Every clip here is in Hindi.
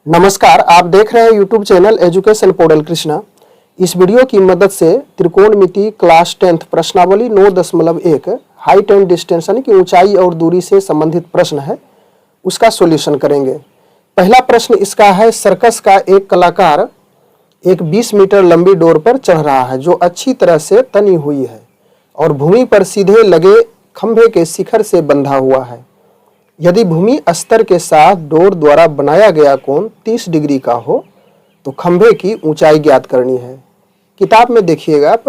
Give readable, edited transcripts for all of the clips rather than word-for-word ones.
नमस्कार, आप देख रहे हैं YouTube channel education portal Krishna. इस वीडियो की मदद से त्रिकोणमिति क्लास 10th प्रश्नावली 9.1 हाइट एंड डिस्टेंस यानी कि ऊंचाई और दूरी से संबंधित प्रश्न है, उसका सॉल्यूशन करेंगे। पहला प्रश्न इसका है, सर्कस का एक कलाकार एक 20 मीटर लंबी डोर पर चढ़ रहा है जो अच्छी तरह से तनी हुई है और भूमि पर सीधे लगे खंभे के शिखर से बंधा हुआ है। यदि भूमि स्तर के साथ डोर द्वारा बनाया गया कोण 30 डिग्री का हो तो खंभे की ऊंचाई ज्ञात करनी है। किताब में देखिएगा आप,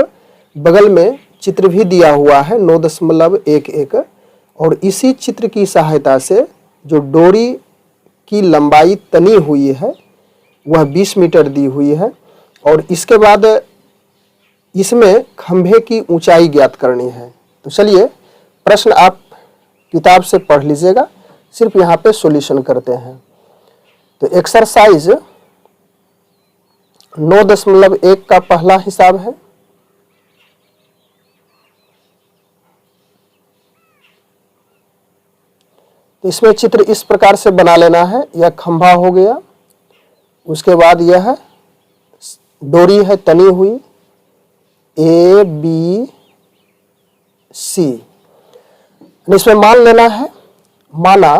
बगल में चित्र भी दिया हुआ है 9.11 और इसी चित्र की सहायता से जो डोरी की लंबाई तनी हुई है वह 20 मीटर दी हुई है और इसके बाद इसमें खंभे की ऊंचाई ज्ञात करनी है। तो चलिए प्रश्न आप किताब से पढ़ लीजिएगा, सिर्फ यहाँ पे सॉल्यूशन करते हैं। तो एक्सरसाइज 9.1 का पहला हिसाब है। तो इसमें चित्र इस प्रकार से बना लेना है। यह खंभा हो गया, उसके बाद यह डोरी है तनी हुई A B C। इसमें मान लेना है, माना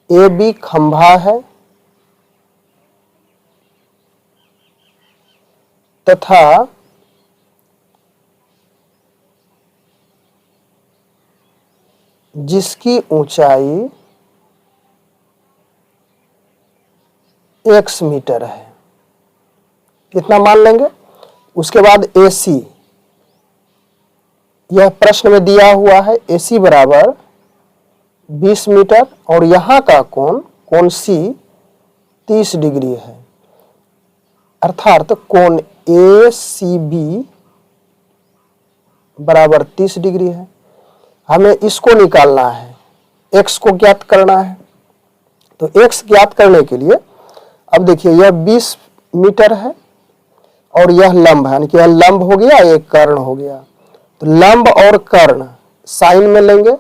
AB खंभा है तथा जिसकी ऊंचाई x मीटर है, कितना मान लेंगे। उसके बाद AC, यह प्रश्न में दिया हुआ है AC बराबर 20 मीटर और यहाँ का कोण C 30 डिग्री है, अर्थात कोण ACB बराबर 30 डिग्री है। हमें इसको निकालना है, x को ज्ञात करना है। तो x ज्ञात करने के लिए अब देखिए यह 20 मीटर है और यह लंब है, यानी कि यह लंब हो गया, एक कर्ण हो गया। तो लंब और कर्ण साइन में लेंगे,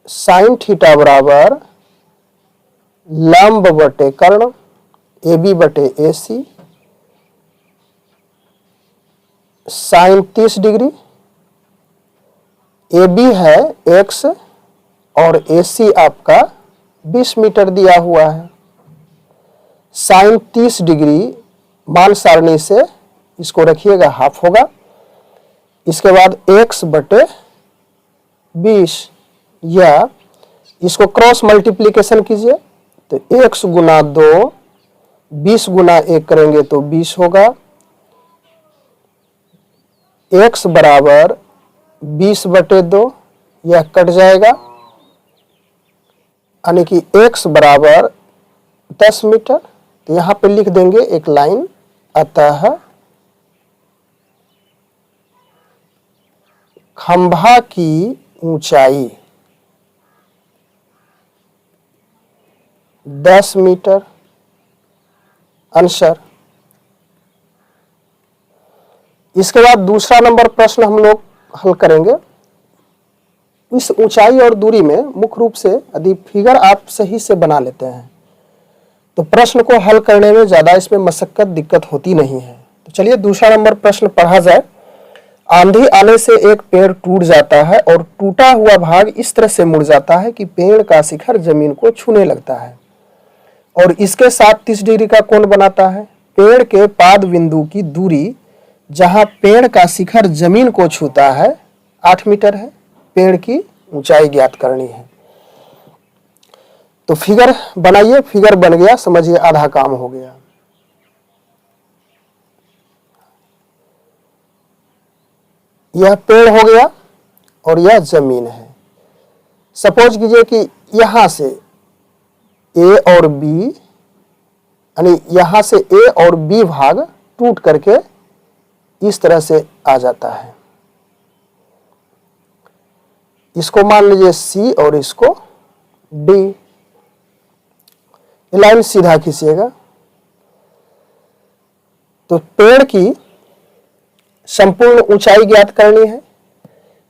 साइन थीटा बराबर लंब बटे कर्ण AB बटे AC, साइन 30 डिग्री। AB है x और AC आपका 20 मीटर दिया हुआ है। साइन 30 डिग्री मान सारणी से इसको रखिएगा, हाफ होगा। इसके बाद x बटे 20, या इसको क्रॉस मल्टीप्लिकेशन कीजिए तो x गुना 2, 20 गुना 1 करेंगे तो 20 होगा। x बराबर 20 बटे 2, यह कट जाएगा, यानी कि x बराबर 10 मीटर। तो यहाँ पे लिख देंगे एक लाइन, अतः खंभा की ऊंचाई 10 मीटर। आंसर। इसके बाद दूसरा नंबर प्रश्न हम लोग हल करेंगे। इस ऊंचाई और दूरी में मुख्य रूप से यदि फिगर आप सही से बना लेते हैं तो प्रश्न को हल करने में ज्यादा इसमें मशक्कत दिक्कत होती नहीं है। तो चलिए दूसरा नंबर प्रश्न पढ़ा जाए। आंधी आने से एक पेड़ टूट जाता है और टूटा हुआ भाग इस तरह से मुड़ जाता है कि पेड़ का शिखर जमीन को छूने लगता है और इसके साथ 30 डिग्री का कोण बनाता है। पेड़ के पाद बिंदु की दूरी जहां पेड़ का शिखर जमीन को छूता है 8 मीटर है। पेड़ की ऊंचाई ज्ञात करनी है। तो फिगर बनाइए, फिगर बन गया, समझिए आधा काम हो गया। यह पेड़ हो गया और यह जमीन है। सपोज कीजिए कि यहां से A और B, यानी यहां से A और B भाग टूट करके इस तरह से आ जाता है। इसको मान लीजिए C और इसको D। लाइन सीधा खींचिएगा तो पेड़ की संपूर्ण ऊंचाई ज्ञात करनी है।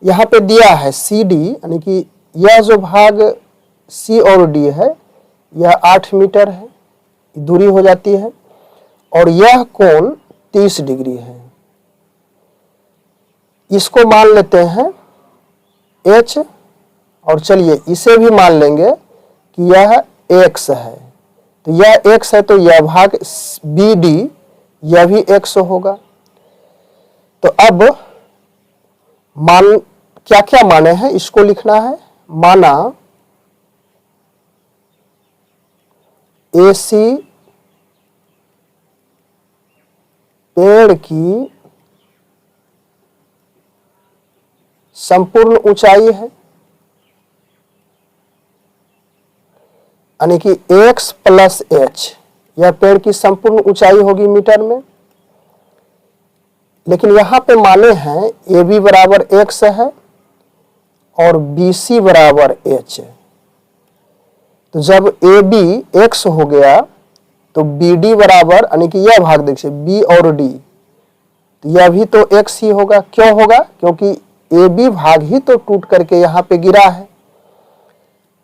यहाँ पे दिया है CD, यानी कि यह जो भाग C और D है यह 8 मीटर है, दूरी हो जाती है, और यह कोण 30 डिग्री है। इसको मान लेते हैं H, और चलिए इसे भी मान लेंगे कि यह X है। तो यह X है तो यह भाग BD यह भी X होगा। तो अब मान क्या क्या माने हैं इसको लिखना है। माना AC पेड़ की संपूर्ण ऊंचाई है, यानी कि x प्लस h, यह पेड़ की संपूर्ण ऊंचाई होगी मीटर में। लेकिन यहां पे माने हैं AB बराबर x है और BC बराबर h। तो जब AB x हो गया तो BD बराबर, यानी कि यह भाग देखिए B और D, तो यह भी तो x ही होगा। क्यों होगा? क्योंकि AB भाग ही तो टूट करके यहाँ पे गिरा है।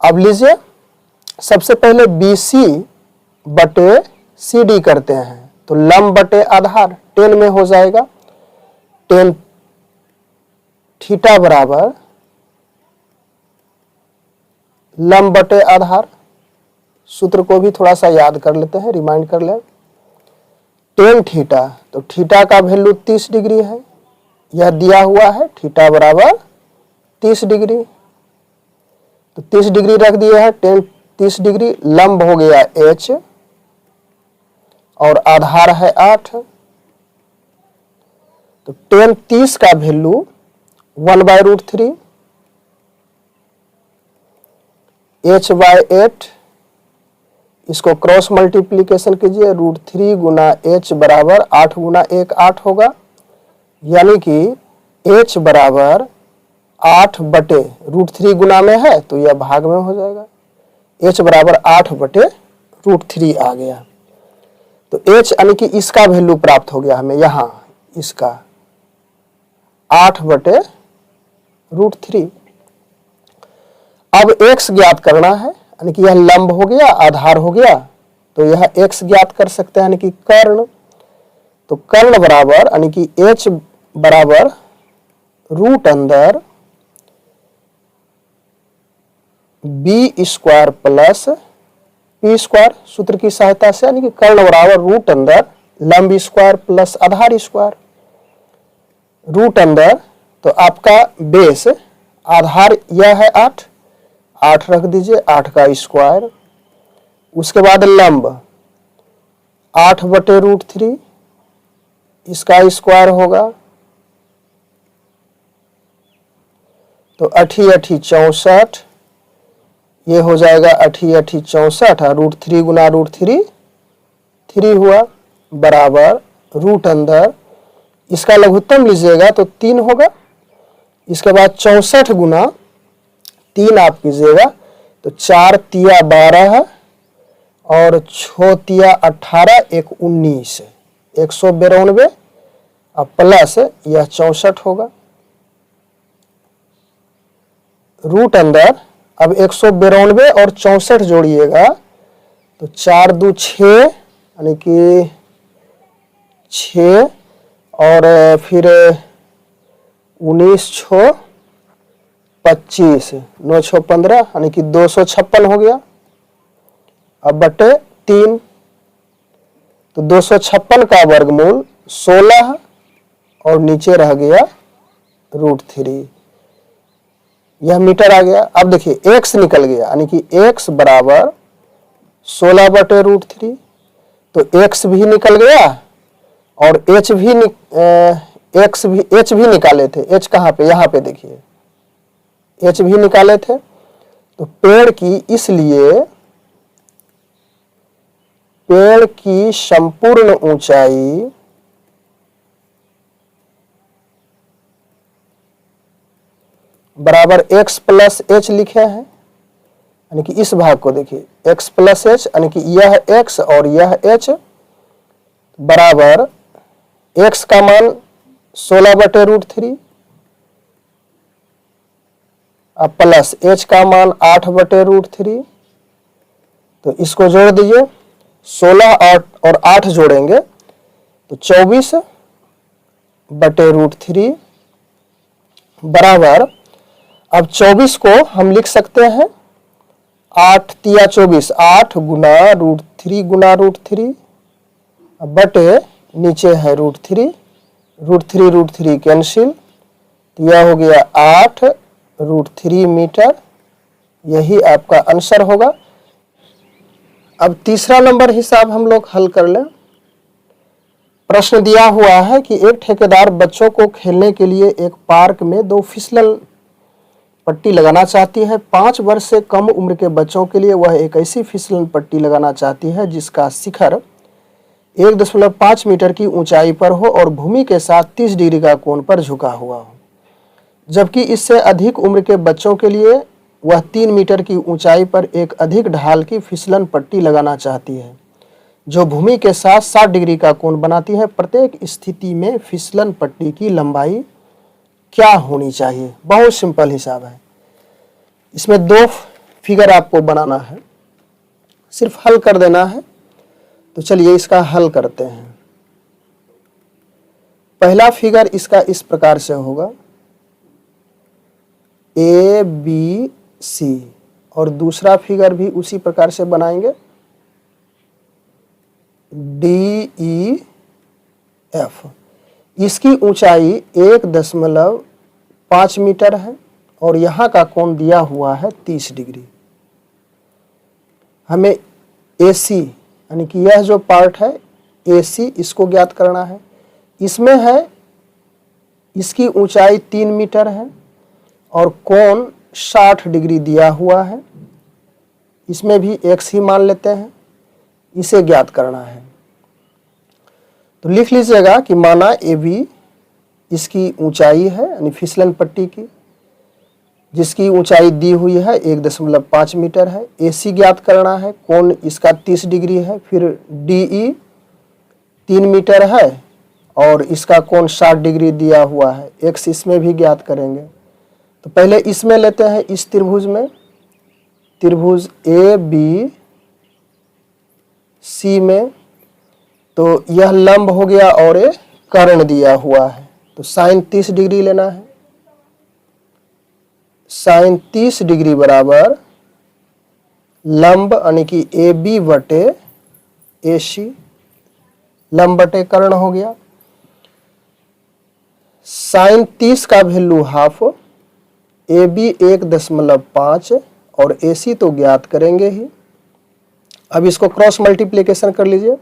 अब लीजिए सबसे पहले BC बटे CD करते हैं, तो लंब बटे आधार 10 में हो जाएगा। 10 थीटा बराबर लंब बटे आधार। सूत्र को भी थोड़ा सा याद कर लेते हैं, रिमाइंड कर लें। 10 थीटा, तो थीटा का वैल्यू 30 डिग्री है, यह दिया हुआ है, थीटा बराबर 30 डिग्री। तो 30 डिग्री रख दिए हैं, 30 डिग्री। लंब हो गया H और आधार है 8। तो 10 30 का वैल्यू 1/√3 h/8। इसको क्रॉस मल्टीप्लीकेशन कीजिए, √3 गुना h बराबर 8 गुना 1 8 होगा, यानी कि h बराबर 8 बटे √3 गुना में है तो यह भाग में हो जाएगा। h बराबर 8 बटे √3 आ गया। तो h यानी कि इसका वैल्यू प्राप्त हो गया हमें, यहाँ इसका 8 बटे √3। अब x ज्ञात करना है, यानी कि यह लंब हो गया, आधार हो गया, तो यह x ज्ञात कर सकते हैं, यानी कि कर्ण। तो कर्ण बराबर, यानी कि h बराबर रूट अंदर b square plus p square, सूत्र की सहायता से, यानी कि कर्ण बराबर रूट अंदर लंब स्क्वायर प्लस आधार स्क्वायर। रूट अंदर, तो आपका बेस आधार यह है 8 रख दीजिए, 8 का स्क्वायर। उसके बाद लंब 8 बटे √3, इसका स्क्वायर होगा, तो 8 8 64, ये हो जाएगा 8 8 64, √3 गुना √3 3 हुआ, बराबर रूट अंदर, इसका लघुत्तम लीजिएगा तो 3 होगा। इसके बाद 64 गुना 3 आप कीजिएगा तो 4 तिया 12 और 6 तिया 18, 1 19, 192 और प्लस यह 64 होगा। रूट अंदर अब 192 और 64 जोड़िएगा तो 4 2 6, यानी कि 6 और फिर 19 6 25, 9 6 15, यानी कि 256 हो गया। अब बटे 3, तो 256 का वर्गमूल 16 और नीचे रह गया √3, यह मीटर आ गया। अब देखिए x निकल गया, यानी कि x बराबर 16 बटे √3, तो x भी निकल गया और h भी निकाले थे। h कहाँ पे? यहाँ पे देखिए h भी निकाले थे। तो पेड़ की संपूर्ण ऊंचाई बराबर x प्लस h लिखे हैं, यानी कि इस भाग को देखिए x प्लस h, यानी कि यह x और यह h बराबर x का मान 16 बटे √3, अब प्लस h का मान 8/√3, तो इसको जोड़ दीजिए, 16 और 8 जोड़ेंगे तो 24/√3 बराबर, अब 24 को हम लिख सकते हैं 8 तिया 24, 8 गुना √3 गुना √3 बटे नीचे है √3, √3 कैंसिल, तो यह हो गया 8√3 मीटर। यही आपका आंसर होगा। अब तीसरा नंबर हिसाब हम लोग हल कर लें। प्रश्न दिया हुआ है कि एक ठेकेदार बच्चों को खेलने के लिए एक पार्क में 2 फिसलन पट्टी लगाना चाहती है। 5 वर्ष से कम उम्र के बच्चों के लिए वह एक ऐसी फिसलन पट्टी लगाना चाहती है जिसका शिखर 1.5 मीटर की ऊंचाई पर हो और भूमि के साथ 30 डिग्री का कोण पर झुका हुआ हो, जबकि इससे अधिक उम्र के बच्चों के लिए वह 3 मीटर की ऊंचाई पर एक अधिक ढाल की फिसलन पट्टी लगाना चाहती है जो भूमि के साथ 60 डिग्री का कोण बनाती है। प्रत्येक स्थिति में फिसलन पट्टी की लंबाई क्या होनी चाहिए? बहुत सिंपल हिसाब है। इसमें 2 फिगर आपको बनाना है, सिर्फ हल कर देना है। तो चलिए इसका हल करते हैं। पहला फिगर इसका इस प्रकार से होगा ABC, और दूसरा फिगर भी उसी प्रकार से बनाएंगे DEF। इसकी ऊंचाई 1.5 मीटर है और यहाँ का कोण दिया हुआ है 30 डिग्री। हमें AC यानी कि यह जो पार्ट है AC, इसको ज्ञात करना है। इसमें है इसकी ऊंचाई 3 मीटर है और कोण 60 डिग्री दिया हुआ है। इसमें भी x ही मान लेते हैं, इसे ज्ञात करना है। तो लिख लीजिएगा कि माना AB इसकी ऊंचाई है यानी फिसलन पट्टी की, जिसकी ऊंचाई दी हुई है 1.5 मीटर है। AC ज्ञात करना है, कोण इसका 30 डिग्री है। फिर DE 3 मीटर है और इसका कोण 60 डिग्री दिया हुआ है। x इसमें भी ज्ञात करेंगे। तो पहले इसमें लेते हैं, इस त्रिभुज में, त्रिभुज ABC में, तो यह लंब हो गया और ये कर्ण दिया हुआ है। तो साइन 30 डिग्री लेना है। साइन 30 डिग्री बराबर लंब यानी कि AB बटे AC, लंब बटे कर्ण हो गया। साइन 30 का वैल्यू हाफ, AB 1.5 और AC तो ज्ञात करेंगे ही। अब इसको क्रॉस मल्टीप्लिकेशन कर लीजिए,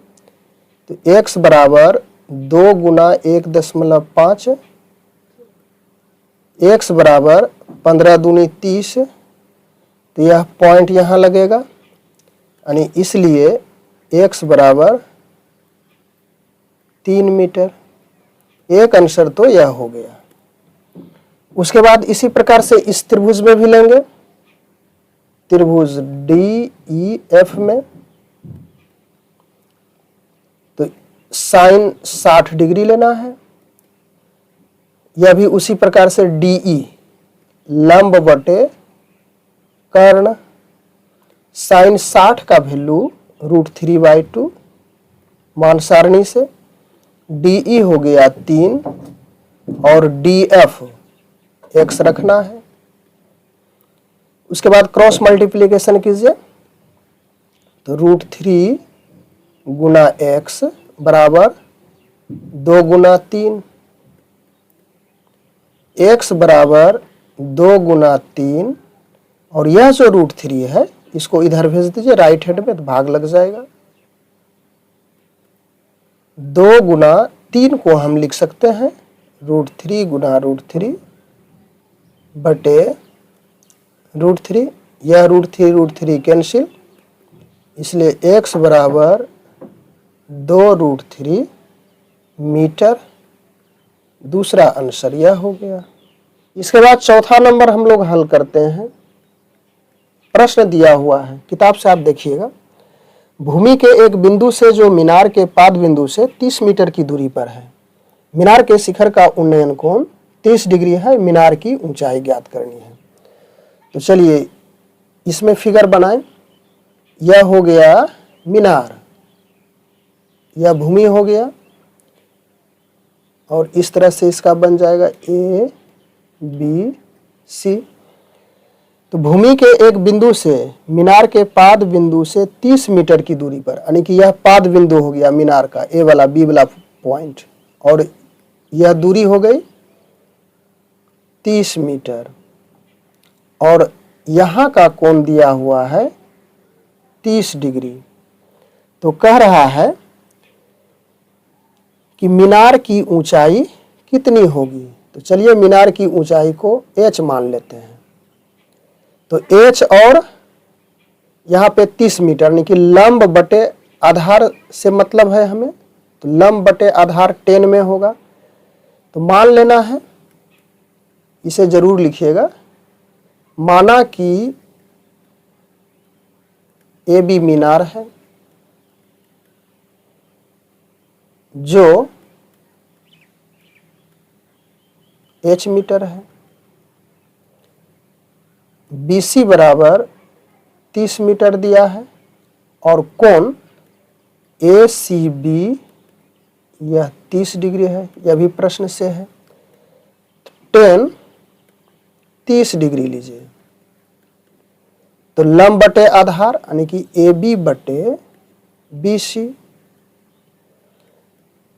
तो x बराबर 2 गुना 1.5, x बराबर 15 दूनी 30, तो यह पॉइंट यहाँ लगेगा यानी इसलिए x बराबर 3 मीटर। एक आंसर तो यह हो गया। उसके बाद इसी प्रकार से इस त्रिभुज में भी लेंगे, त्रिभुज DEF में, तो साइन 60 डिग्री लेना है। यह भी उसी प्रकार से DE लंब बटे कर्ण, साइन 60 का वैल्यू √3/2 मान सारणी से, DE हो गया 3 और DF x रखना है। उसके बाद क्रॉस मल्टीप्लिकेशन कीजिए, तो √3 गुना x बराबर 2 गुना 3, x बराबर 2 गुना 3, और यह जो √3 है इसको इधर भेज दीजिए राइट हैंड में, तो भाग लग जाएगा। 2 गुना 3 को हम लिख सकते हैं √3 गुना √3 बटे √3, यह √3 कैंसिल, इसलिए x बराबर 2√3 मीटर। दूसरा आंसर यह हो गया। इसके बाद चौथा नंबर हम लोग हल करते हैं। प्रश्न दिया हुआ है, किताब से आप देखिएगा। भूमि के एक बिंदु से जो मीनार के पाद बिंदु से 30 मीटर की दूरी पर है, मीनार के शिखर का उन्नयन कोण 30 डिग्री है, मीनार की ऊंचाई ज्ञात करनी है। तो चलिए इसमें फिगर बनाएं। यह हो गया मीनार, यह भूमि हो गया, और इस तरह से इसका बन जाएगा ABC। तो भूमि के एक बिंदु से मीनार के पाद बिंदु से 30 मीटर की दूरी पर, यानी कि यह पाद बिंदु हो गया मीनार का, ए वाला बी वाला पॉइंट, और यह दूरी हो गई 30 मीटर, और यहाँ का कोण दिया हुआ है 30 डिग्री। तो कह रहा है कि मीनार की ऊंचाई कितनी होगी। तो चलिए मीनार की ऊंचाई को h मान लेते हैं। तो h और यहाँ पे 30 मीटर, यानी कि लंब बटे आधार से मतलब है हमें, तो लंब बटे आधार 10 में होगा। तो मान लेना है, इसे जरूर लिखिएगा। माना कि AB मीनार है जो h मीटर है, BC बराबर 30 मीटर दिया है, और कोण ACB यह 30 डिग्री है, यह भी प्रश्न से है। 10 30 डिग्री लीजिए। तो लंब बटे आधार यानी कि AB बटे BC।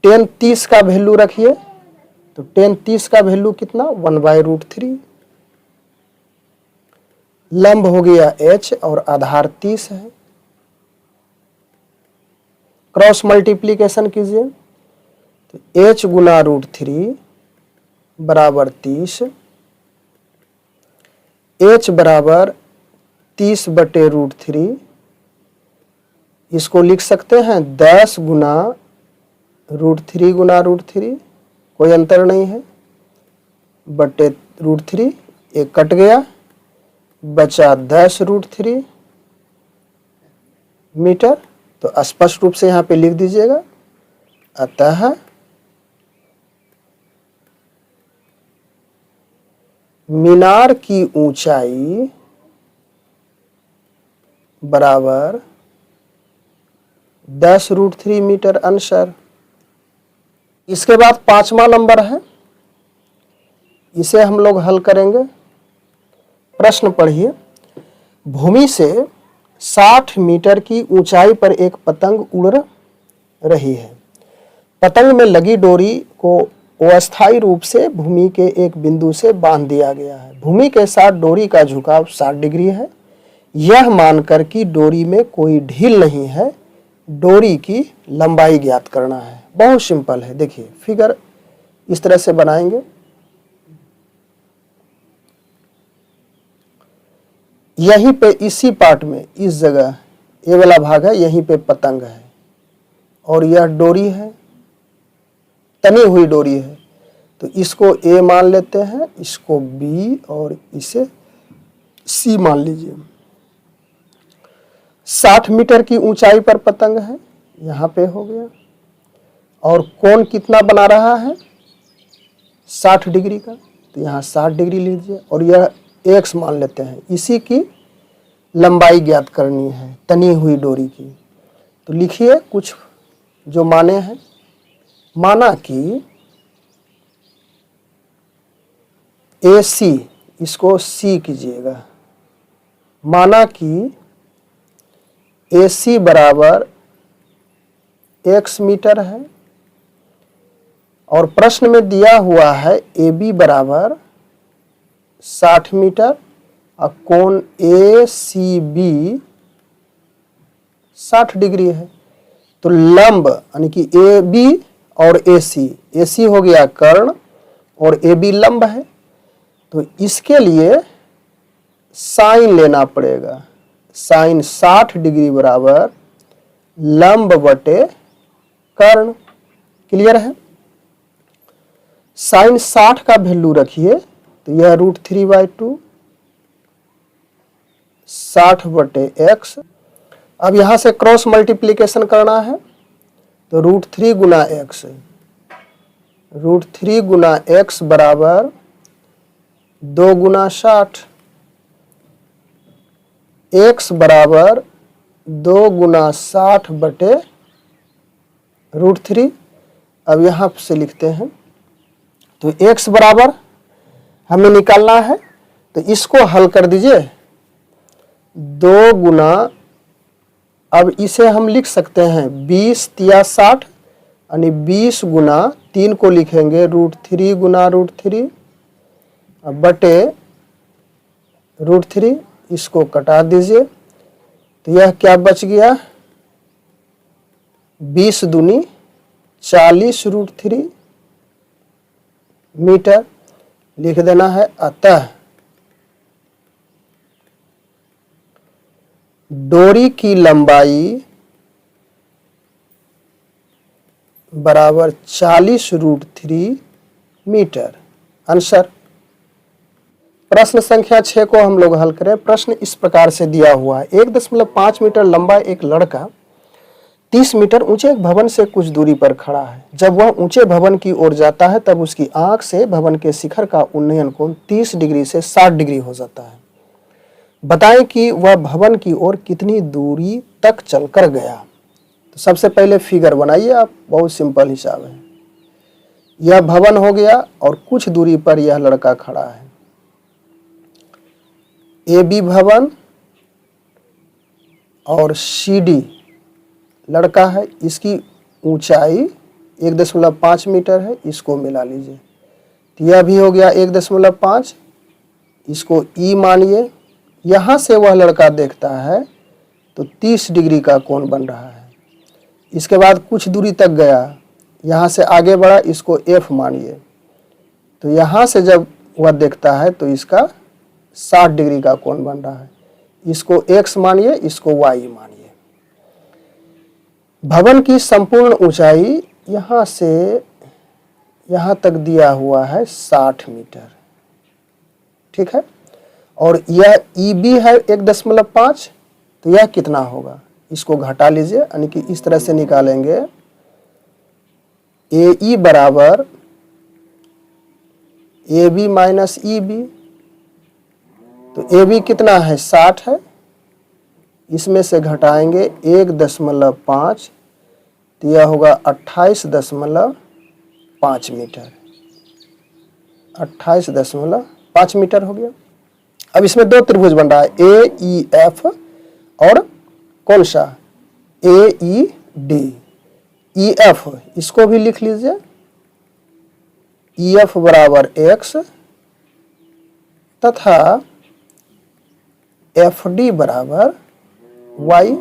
10 30 का वैल्यू रखिए, तो 10 30 का वैल्यू कितना, 1/√3। लंब हो गया h और आधार 30 है। क्रॉस मल्टीप्लीकेशन कीजिए, तो h गुना √3 बराबर 30, h बराबर 30 बटे √3। इसको लिख सकते हैं 10 गुना √3 गुना √3, कोई अंतर नहीं है, बटे √3, एक कट गया, बचा 10 √3 मीटर। तो स्पष्ट रूप से यहाँ पे लिख दीजिएगा, अतः मीनार की ऊंचाई बराबर 10 √3 मीटर आंसर। इसके बाद 5वां नंबर है, इसे हम लोग हल करेंगे। प्रश्न पढ़िए। भूमि से 60 मीटर की ऊंचाई पर एक पतंग उड़ रही है। पतंग में लगी डोरी को अस्थायी रूप से भूमि के एक बिंदु से बांध दिया गया है। भूमि के साथ डोरी का झुकाव 60 डिग्री है। यह मानकर कि डोरी में कोई ढील नहीं है, डोरी की लंबाई ज्ञात करना है। बहुत सिंपल है, देखिए फिगर इस तरह से बनाएंगे। यहीं पे इसी पार्ट में, इस जगह ये वाला भाग है, यहीं पे पतंग है, और यह डोरी है, तनी हुई डोरी है। तो इसको A मान लेते हैं, इसको B और इसे C मान लीजिए। 60 मीटर की ऊंचाई पर पतंग है, यहाँ पे हो गया, और कोण कितना बना रहा है, 60 डिग्री का। तो यहाँ 60 डिग्री लीजिए, और यह x मान लेते हैं। इसी की लंबाई ज्ञात करनी है, तनी हुई डोरी की। तो लिखिए कुछ जो माने हैं। माना कि AC, इसको C कीजिएगा। माना कि AC बराबर x मीटर है, और प्रश्न में दिया हुआ है AB बराबर 60 मीटर, और कोण ACB 60 डिग्री है। तो लंब यानी कि AB और AC हो गया कर्ण और AB लंब है। तो इसके लिए साइन लेना पड़ेगा। साइन 60 डिग्री बराबर लंब बटे कर्ण। क्लियर है। साइन 60 का वैल्यू रखिए, तो यह √3/2, 60 बटे x। अब यहां से क्रॉस मल्टीप्लीकेशन करना है, तो √3 गुना x, √3 गुना x बराबर 2 गुना 60। x बराबर 2 गुना 60 बटे √3। अब यहाँ से लिखते हैं, तो x बराबर हमें निकालना है, तो इसको हल कर दीजिए। 2 गुना, अब इसे हम लिख सकते हैं 20 तिया 60, यानी 20 गुना 3 को लिखेंगे √3 गुना √3 बटे √3। इसको कटा दीजिए, तो यह क्या बच गया, 20 दूनी 40 √3 मीटर लिख देना है। अतः डोरी की लंबाई बराबर 40 √3 मीटर। आंसर। प्रश्न संख्या 6 को हम लोग हल करें। प्रश्न इस प्रकार से दिया हुआ है, 1.5 मीटर लंबा एक लड़का 30 मीटर ऊंचे एक भवन से कुछ दूरी पर खड़ा है। जब वह ऊंचे भवन की ओर जाता है तब उसकी आंख से भवन के शिखर का उन्नयन कोण 30 डिग्री से 60 डिग्री हो जाता है। बताएं कि वह भवन की ओर कितनी दूरी तक चलकर गया। तो सबसे पहले फिगर बनाइए आप, बहुत सिंपल हिसाब है। यह भवन हो गया और कुछ दूरी पर यह लड़का खड़ा है। AB भवन और CD लड़का है, इसकी ऊंचाई 1.5 मीटर है, इसको मिला लीजिए। तो यह भी हो गया 1.5, इसको E मानिए। यहाँ से वह लड़का देखता है तो 30 डिग्री का कोण बन रहा है। इसके बाद कुछ दूरी तक गया, यहाँ से आगे बढ़ा, इसको F मानिए। तो यहाँ से जब वह देखता है तो इसका 60 डिग्री का कोण बन रहा है। इसको X मानिए, इसको Y मानिए। भवन की संपूर्ण ऊंचाई यहाँ से यहाँ तक दिया हुआ है 60 मीटर, ठीक है। और यह EB है 1.5, तो यह कितना होगा, इसको घटा लीजिए, यानी कि इस तरह से निकालेंगे। AE बराबर AB माइनस EB, तो AB कितना है 60 है, इसमें से घटाएंगे 1.5, तो यह होगा 28.5 मीटर, 28.5 मीटर हो गया। अब इसमें दो त्रिभुज बन रहा है, AEF और कौन सा AED। EF इसको भी लिख लीजिए, EF बराबर X तथा FD बराबर Y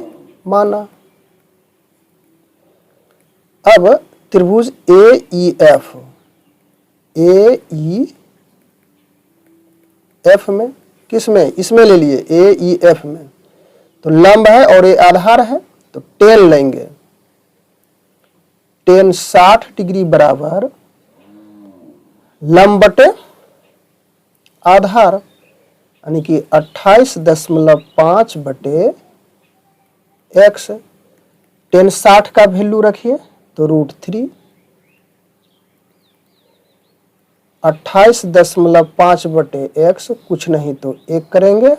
माना। अब त्रिभुज AEF में, किसमें, इसमें ले लिए AEF में, तो लंब है और ये आधार है, तो टेन लेंगे। टेन 60 डिग्री बराबर लंब बटे आधार, यानी कि 28.5 बटे X। टेन 60 का वैल्यू रखिए तो √3, 28.5 बटे X कुछ नहीं तो 1 करेंगे,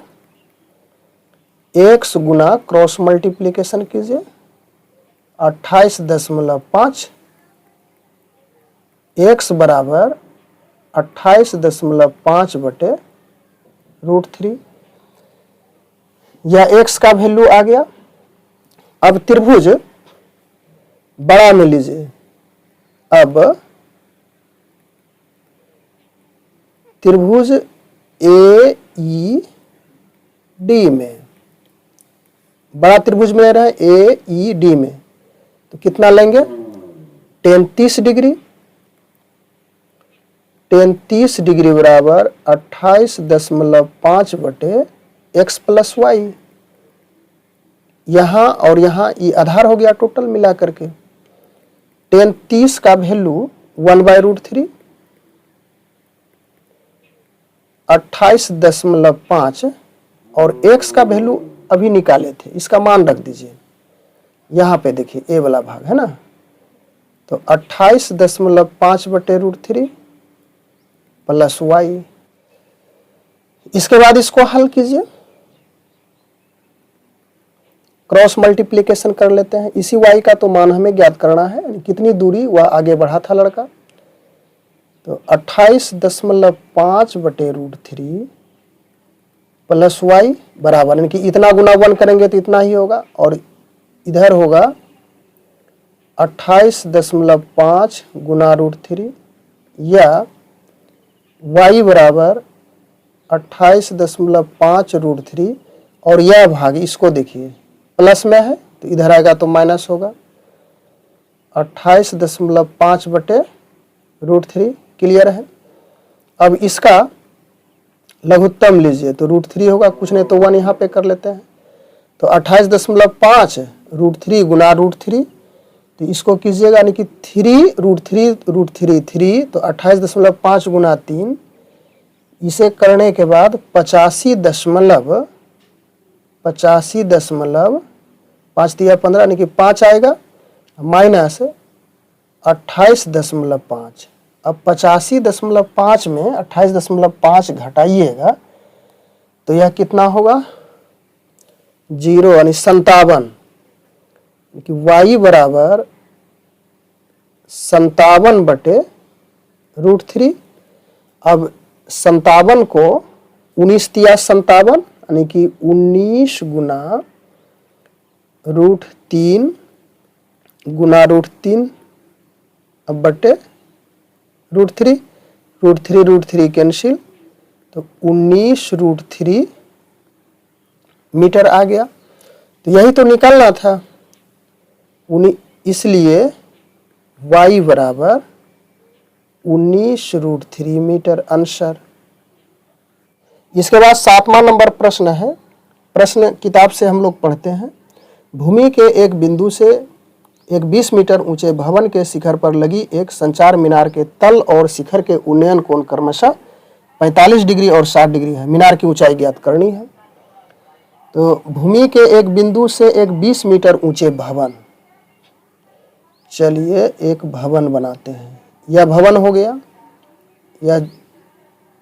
X गुना क्रॉस मल्टीप्लिकेशन कीजिए, 28.5 X बराबर 28.5 बटे √3। यह X का वैल्यू आ गया। अब त्रिभुज बड़ा में लीजिए। अब त्रिभुज AED में, बड़ा त्रिभुज में ले रहे हैं AED में, तो कितना लेंगे, टेन 30 डिग्री, टेन 30 डिग्री बराबर 28.5 बटे X प्लस Y। यहाँ और यहाँ ये आधार हो गया टोटल मिला करके। टेन 30 का वैल्यू 1/√3, 28.5 और X का वैल्यू अभी निकाले थे, इसका मान रख दीजिए। यहाँ पे देखिए ए वाला भाग है ना, तो 28.5 बटे √3 प्लस Y। इसके बाद इसको हल कीजिए। क्रॉस मल्टीप्लिकेशन कर लेते हैं। इसी y का तो मान हमें ज्ञात करना है, यानी कितनी दूरी वह आगे बढ़ा था लड़का। तो 28.5 बटे √3 प्लस y बराबर, यानी कि इतना गुना 1 करेंगे तो इतना ही होगा, और इधर होगा 28.5 गुना √3 या y बराबर 28.5 √3, और यह भाग इसको देखिए प्लस में है तो इधर आएगा तो माइनस होगा। 28.5 बटे √3 क्लियर है। अब इसका लघुत्तम लीजिए तो √3 होगा, कुछ नहीं तो 1 यहाँ पे कर लेते हैं। तो 28.5 √3 गुना √3, तो इसको कीजिएगा, यानी कि 3 √3 3, तो 28.5 गुना 3, इसे करने के बाद 85.5 दिया 15, यानी कि 5 आएगा, माइनस 28.5। अब 85.5 में 28.5 घटाइएगा तो यह कितना होगा 0, यानी 57, कि y बराबर 57 बटे √3। अब 57 को 19 दिया 57, यानी कि 19 गुना √3 गुना √3 अब बटे √3, √3 कैंसिल, तो 19 √3 मीटर आ गया। तो यही तो निकालना था, इसलिए y बराबर 19 √3 मीटर आंसर। इसके बाद 7वां नंबर प्रश्न है। प्रश्न किताब से हम लोग पढ़ते हैं। भूमि के एक बिंदु से एक 20 मीटर ऊंचे भवन के शिखर पर लगी एक संचार मीनार के तल और शिखर के उन्नयन कोण क्रमशः 45 डिग्री और 60 डिग्री है। मीनार की ऊंचाई ज्ञात करनी है। तो भूमि के एक बिंदु से एक 20 मीटर ऊंचे भवन, चलिए एक भवन बनाते हैं। यह भवन हो गया, यह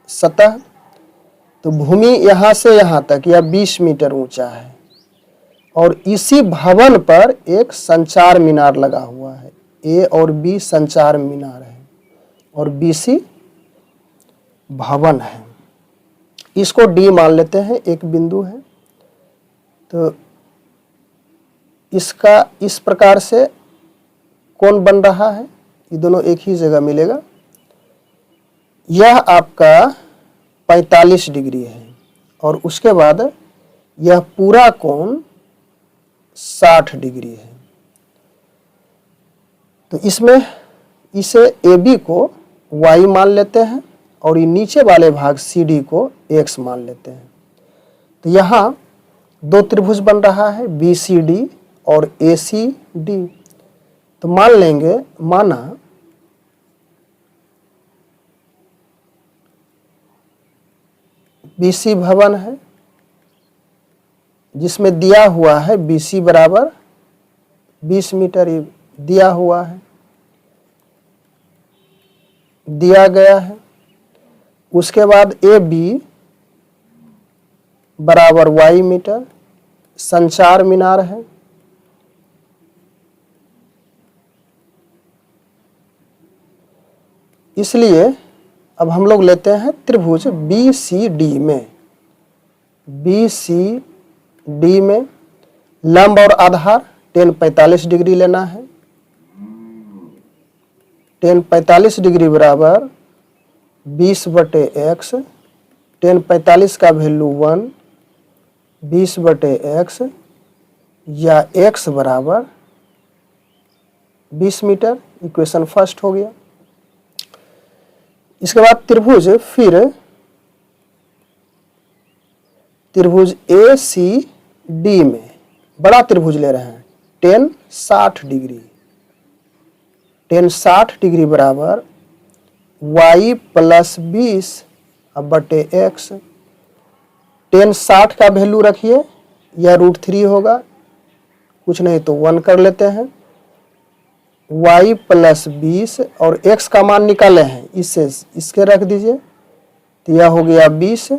सतह। तो भूमि यहाँ से यहाँ तक यह 20 मीटर ऊंचा है, और इसी भवन पर एक संचार मीनार लगा हुआ है। A और B संचार मीनार है और BC भवन है। इसको D मान लेते हैं, एक बिंदु है। तो इसका इस प्रकार से कोण बन रहा है, ये दोनों एक ही जगह मिलेगा। यह आपका 45 डिग्री है, और उसके बाद यह पूरा कोण 60 डिग्री है। तो इसमें इसे AB को Y मान लेते हैं, और ये नीचे वाले भाग CD को X मान लेते हैं। तो यहाँ दो त्रिभुज बन रहा है, BCD और ACD। तो मान लेंगे, माना BC भवन है, जिसमें दिया हुआ है BC बराबर 20 मीटर दिया हुआ है, दिया गया है। उसके बाद AB बराबर Y मीटर संचार मीनार है। इसलिए अब हम लोग लेते हैं त्रिभुज BCD में। BCD में लंब और आधार tan 45 डिग्री लेना है। tan 45 डिग्री बराबर 20 बटे x, tan 45 का वैल्यू 1, 20 बटे x, या x बराबर 20 मीटर। इक्वेशन फर्स्ट हो गया। इसके बाद त्रिभुज, फिर त्रिभुज ACD में बड़ा त्रिभुज ले रहे हैं, tan 60 डिग्री। tan 60 डिग्री बराबर y प्लस 20 बटे x। tan 60 का वैल्यू रखिए, यह √3 होगा, कुछ नहीं तो 1 कर लेते हैं। y प्लस 20 और x का मान निकाले हैं, इससे इसके रख दीजिए, तो यह हो गया 20।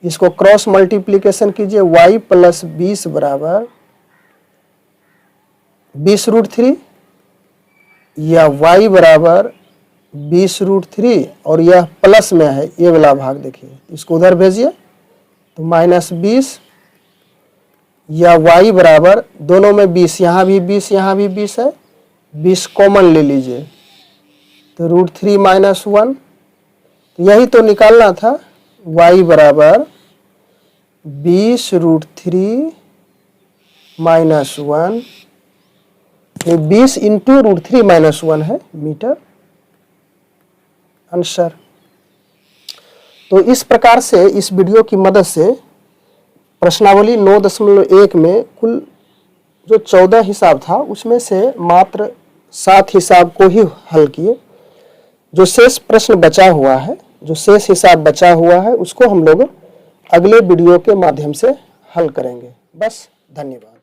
इसको क्रॉस मल्टीप्लीकेशन कीजिए, y प्लस 20 बराबर 20√3 या y बराबर 20√3 और यह प्लस में है, ये वाला भाग देखिए, इसको उधर भेजिए तो -20 या y बराबर दोनों में 20, यहाँ भी 20 यहाँ भी 20 है, 20 कॉमन ले लीजिए तो √3 - 1, तो यही तो निकालना था, y बराबर 20√3 - 1, 20 इंटू √3 - 1 है मीटर आंसर। तो इस प्रकार से इस वीडियो की मदद से प्रश्नावली 9.1 में कुल जो 14 हिसाब था उसमें से मात्र 7 हिसाब को ही हल किए। जो शेष प्रश्न बचा हुआ है, जो शेष हिसाब बचा हुआ है, उसको हम लोग अगले वीडियो के माध्यम से हल करेंगे। बस, धन्यवाद।